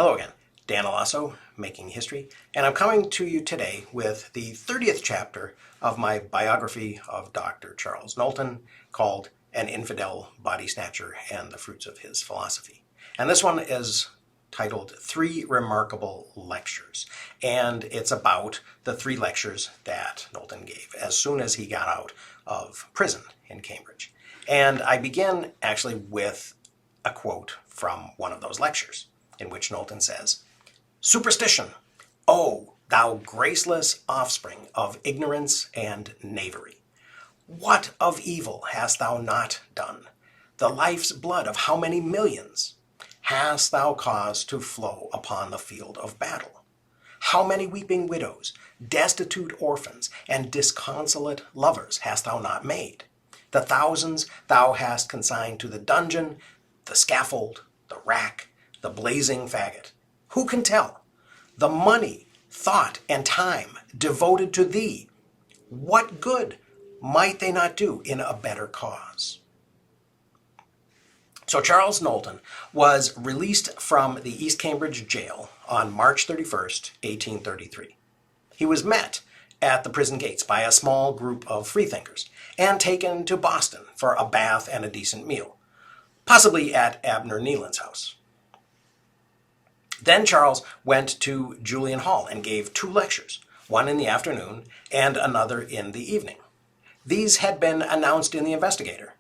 Hello again, Dan Alasso, Making History, and I'm coming to you today with the 30th chapter of my biography of Dr. Charles Knowlton called An Infidel Body Snatcher and the Fruits of His Philosophy. And this one is titled Three Remarkable Lectures, and it's about the three lectures that Knowlton gave as soon as he got out of prison in Cambridge. And I begin actually with a quote from one of those lectures, in which Knowlton says, "Superstition, O thou graceless offspring of ignorance and knavery! What of evil hast thou not done? The life's blood of how many millions hast thou caused to flow upon the field of battle? How many weeping widows, destitute orphans, and disconsolate lovers hast thou not made? The thousands thou hast consigned to the dungeon, the scaffold, the rack, the blazing faggot. Who can tell? The money, thought, and time devoted to thee, what good might they not do in a better cause?" So Charles Knowlton was released from the East Cambridge jail on March 31st, 1833. He was met at the prison gates by a small group of freethinkers and taken to Boston for a bath and a decent meal, possibly at Abner Nealon's house. Then Charles went to Julian Hall and gave two lectures, one in the afternoon and another in the evening. These had been announced in the Investigator,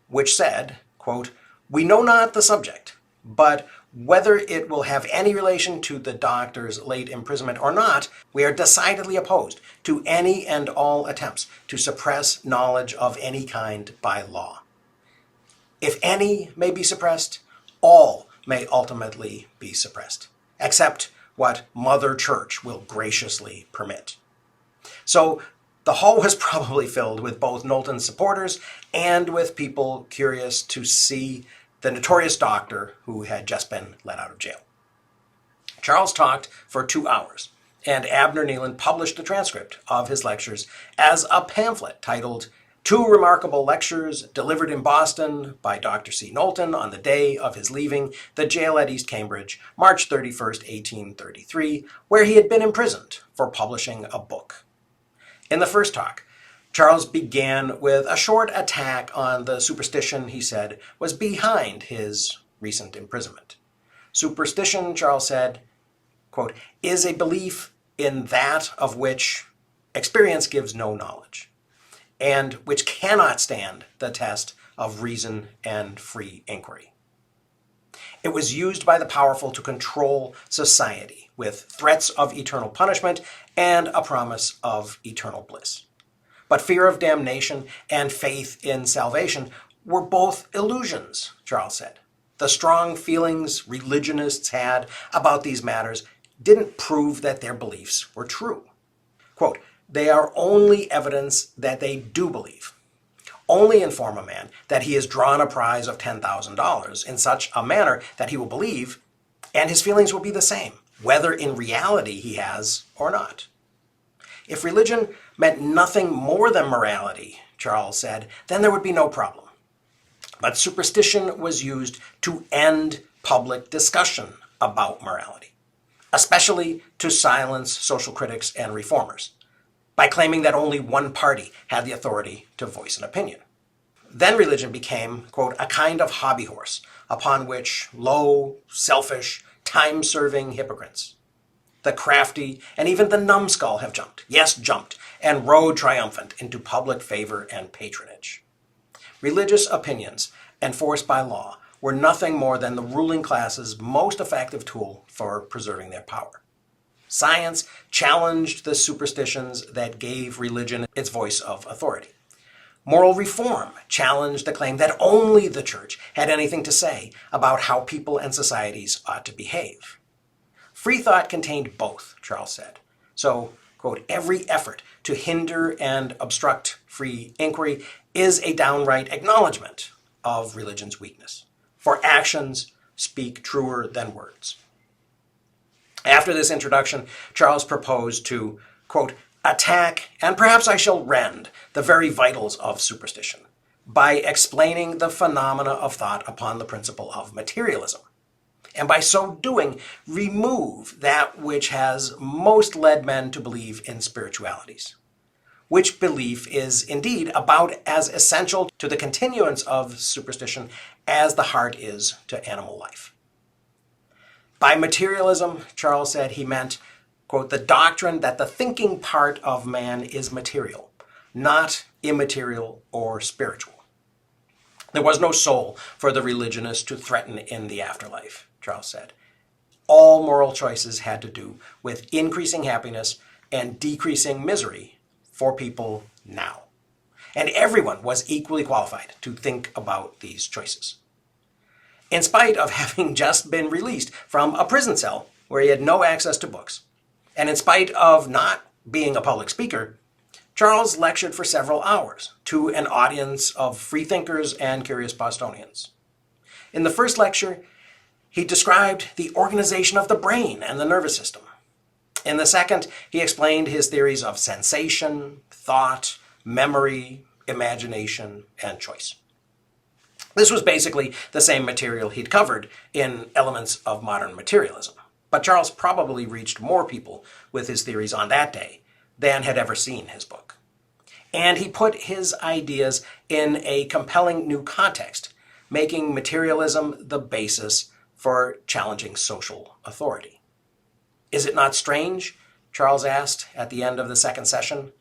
which said, quote, "We know not the subject, but whether it will have any relation to the doctor's late imprisonment or not, we are decidedly opposed to any and all attempts to suppress knowledge of any kind by law. If any may be suppressed, all may ultimately be suppressed, except what Mother Church will graciously permit." So the hall was probably filled with both Knowlton's supporters and with people curious to see the notorious doctor who had just been let out of jail. Charles talked for 2 hours, and Abner Nealon published the transcript of his lectures as a pamphlet titled "Two Remarkable Lectures Delivered in Boston by Dr. C. Knowlton on the day of his leaving the jail at East Cambridge, March 31st, 1833, where he had been imprisoned for publishing a book." In the first talk, Charles began with a short attack on the superstition he said was behind his recent imprisonment. Superstition, Charles said, quote, "is a belief in that of which experience gives no knowledge, and which cannot stand the test of reason and free inquiry. It was used by the powerful to control society with threats of eternal punishment and a promise of eternal bliss. But fear of damnation and faith in salvation were both illusions," Charles said. "The strong feelings religionists had about these matters didn't prove that their beliefs were true. Quote, they are only evidence that they do believe. Only inform a man that he has drawn a prize of $10,000 in such a manner that he will believe, and his feelings will be the same, whether in reality he has or not. If religion meant nothing more than morality," Charles said, "then there would be no problem. But superstition was used to end public discussion about morality, especially to silence social critics and reformers, by claiming that only one party had the authority to voice an opinion. Then religion became, quote, a kind of hobby horse upon which low, selfish, time-serving hypocrites, the crafty, and even the numbskull have jumped, yes, jumped, and rode triumphant into public favor and patronage. Religious opinions enforced by law were nothing more than the ruling class's most effective tool for preserving their power. Science challenged the superstitions that gave religion its voice of authority. Moral reform challenged the claim that only the church had anything to say about how people and societies ought to behave. Free thought contained both," Charles said. So, quote, "every effort to hinder and obstruct free inquiry is a downright acknowledgement of religion's weakness. For actions speak truer than words." After this introduction, Charles proposed to, quote, "attack, and perhaps I shall rend, the very vitals of superstition, by explaining the phenomena of thought upon the principle of materialism, and by so doing, remove that which has most led men to believe in spiritualities, which belief is indeed about as essential to the continuance of superstition as the heart is to animal life. By materialism, Charles said, he meant, quote, the doctrine that the thinking part of man is material, not immaterial or spiritual. There was no soul for the religionist to threaten in the afterlife, Charles said. All moral choices had to do with increasing happiness and decreasing misery for people now. And everyone was equally qualified to think about these choices. In spite of having just been released from a prison cell where he had no access to books, and in spite of not being a public speaker, Charles lectured for several hours to an audience of freethinkers and curious Bostonians. In the first lecture, he described the organization of the brain and the nervous system. In the second, he explained his theories of sensation, thought, memory, imagination, and choice. This was basically the same material he'd covered in Elements of Modern Materialism, but Charles probably reached more people with his theories on that day than had ever seen his book. And he put his ideas in a compelling new context, making materialism the basis for challenging social authority. Is it not strange, Charles asked at the end of the second session,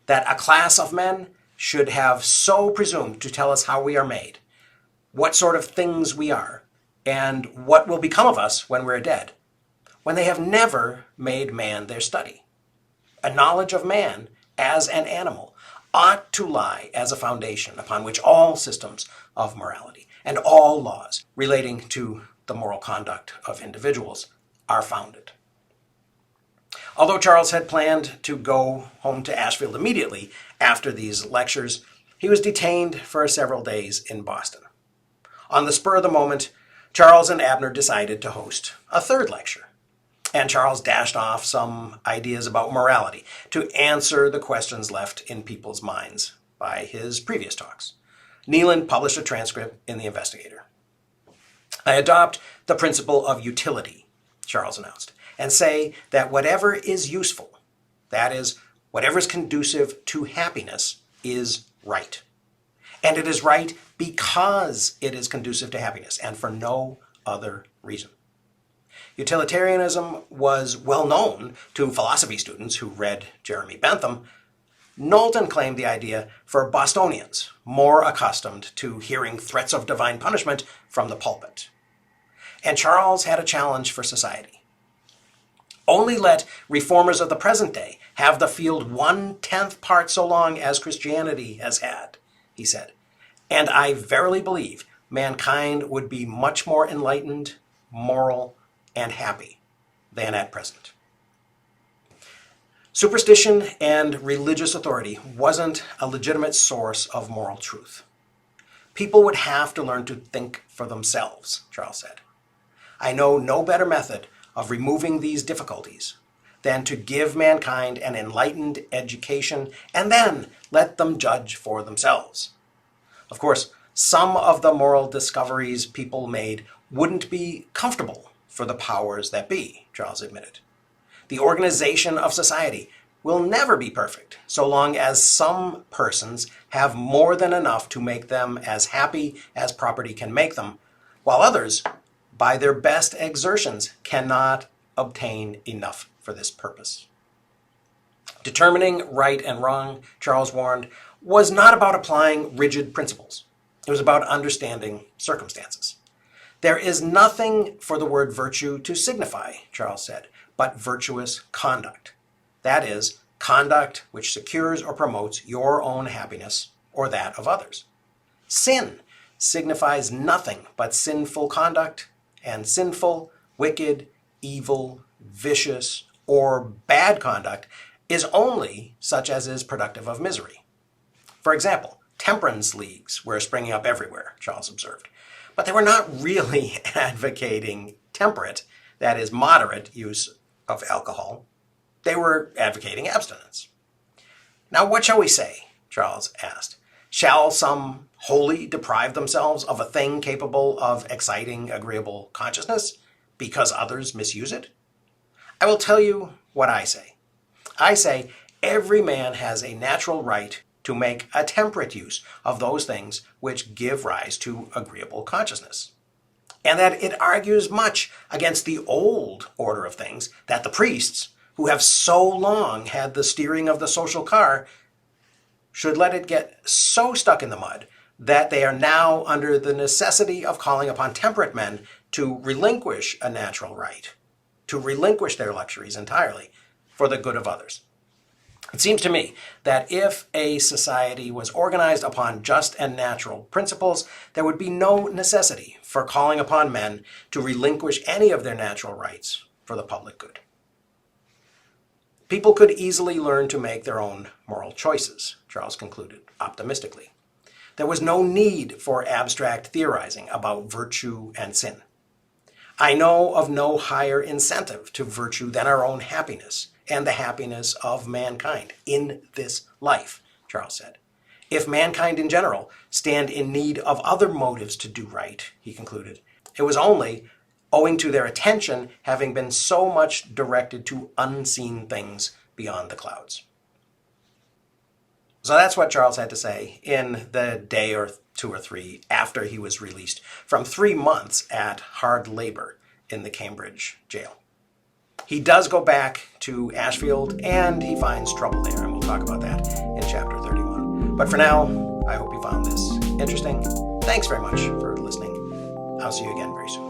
that a class of men should have so presumed to tell us how we are made, what sort of things we are, and what will become of us when we're dead, when they have never made man their study? A knowledge of man as an animal ought to lie as a foundation upon which all systems of morality and all laws relating to the moral conduct of individuals are founded. Although Charles had planned to go home to Ashfield immediately after these lectures, he was detained for several days in Boston. On the spur of the moment, Charles and Abner decided to host a third lecture, and Charles dashed off some ideas about morality to answer the questions left in people's minds by his previous talks. Knowlton published a transcript in the Investigator. I adopt the principle of utility, Charles announced, and say that whatever is useful, that is, whatever is conducive to happiness, is right. And it is right because it is conducive to happiness, and for no other reason. Utilitarianism was well known to philosophy students who read Jeremy Bentham. Knowlton claimed the idea for Bostonians, more accustomed to hearing threats of divine punishment from the pulpit. And Charles had a challenge for society. Only let reformers of the present day have the field 1/10 part so long as Christianity has had, he said, and I verily believe mankind would be much more enlightened, moral, and happy than at present. Superstition and religious authority wasn't a legitimate source of moral truth. People would have to learn to think for themselves, Charles said. I know no better method of removing these difficulties than to give mankind an enlightened education and then let them judge for themselves. Of course, some of the moral discoveries people made wouldn't be comfortable for the powers that be, Charles admitted. The organization of society will never be perfect so long as some persons have more than enough to make them as happy as property can make them, while others, by their best exertions, cannot obtain enough for this purpose. Determining right and wrong, Charles warned, was not about applying rigid principles. It was about understanding circumstances. There is nothing for the word virtue to signify, Charles said, but virtuous conduct. That is, conduct which secures or promotes your own happiness or that of others. Sin signifies nothing but sinful conduct, and sinful, wicked, evil, vicious, or bad conduct is only such as is productive of misery. For example, temperance leagues were springing up everywhere, Charles observed, but they were not really advocating temperate, that is, moderate use of alcohol. They were advocating abstinence. Now, what shall we say? Charles asked. Shall some wholly deprive themselves of a thing capable of exciting, agreeable consciousness because others misuse it? I will tell you what I say. I say every man has a natural right to make a temperate use of those things which give rise to agreeable consciousness, and that it argues much against the old order of things that the priests, who have so long had the steering of the social car, should let it get so stuck in the mud that they are now under the necessity of calling upon temperate men to relinquish a natural right, to relinquish their luxuries entirely for the good of others. It seems to me that if a society was organized upon just and natural principles, there would be no necessity for calling upon men to relinquish any of their natural rights for the public good. People could easily learn to make their own moral choices, Charles concluded optimistically. There was no need for abstract theorizing about virtue and sin. I know of no higher incentive to virtue than our own happiness and the happiness of mankind in this life, Charles said. If mankind in general stand in need of other motives to do right, he concluded, it was only owing to their attention having been so much directed to unseen things beyond the clouds. So that's what Charles had to say in the day or 2 or 3 after he was released from 3 months at hard labor in the Cambridge jail. He does go back to Ashfield and he finds trouble there, and we'll talk about that in chapter 31. But for now, I hope you found this interesting. Thanks very much for listening. I'll see you again very soon.